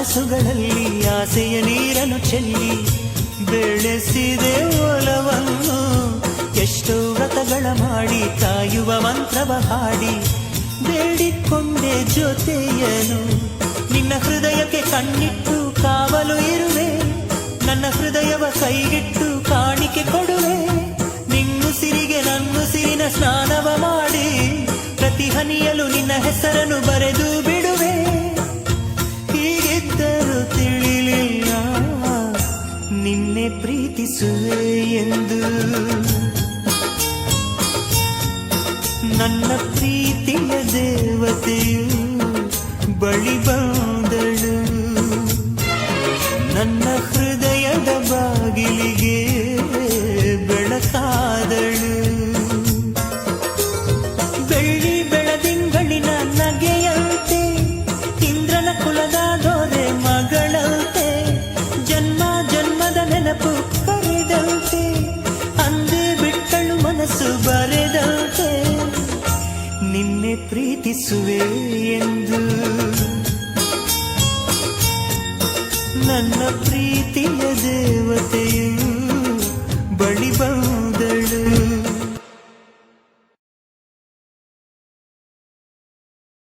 ಕನಸುಗಳಲ್ಲಿ ಆಸೆಯ ನೀರನ್ನು ಚೆಲ್ಲಿ ಬೆಳೆಸಿದೆ ಒಲವನ್ನು. ಎಷ್ಟೋ ವ್ರತಗಳ ಮಾಡಿ ಕಾಯುವ ಮಂತ್ರವ ಹಾಡಿ ಬೇಡಿಕೊಂಡೆ ಜೊತೆಯನು. ನಿನ್ನ ಹೃದಯಕ್ಕೆ ಕಣ್ಣಿಟ್ಟು ಕಾವಲು ಇರುವೆ, ನನ್ನ ಹೃದಯವ ಕೈಗಿಟ್ಟು ಕಾಣಿಕೆ ಕೊಡುವೆ. ನಿನ್ನುಸಿರಿಗೆ ನನ್ನುಸಿರಿನ ಸ್ನಾನವ ಮಾಡಿ ಪ್ರತಿ ಹನಿಯಲು ನಿನ್ನ ಹೆಸರನ್ನು ಬರೆದು ಬಿಡುವೆ. ಹೀಗಿದ್ದರೂ ತಿಳಿಲಿಲ್ಲ ನಿನ್ನೆ ಪ್ರೀತಿಸುವೆ ಎಂದು. ನನ್ನ ಪ್ರೀತಿಯ ದೇವತೆಯು ಬಳಿ ಬಂದಳು, ನನ್ನ ಹೃದಯದ ಬಾಗಿಲಿಗೆ ಬೆಳಕಾದಳು. ಬೆಳ್ಳಿ ಬೆಳದಿಂಗಳಿನ ನಗೆಯಂತೆ, ಇಂದ್ರನ ಕುಲದ ದೊರೆ ಮಗಳಂತೆ, ಜನ್ಮ ಜನ್ಮದ ನೆನಪು ಕರೆದಂತೆ, ಅಂದೇ ಬಿಟ್ಟಳು ಮನಸ್ಸು ಬರೆದಂತೆ. ನಿನ್ನೆ ಪ್ರೀತಿಸುವೆ ಎಂದು ನನ್ನ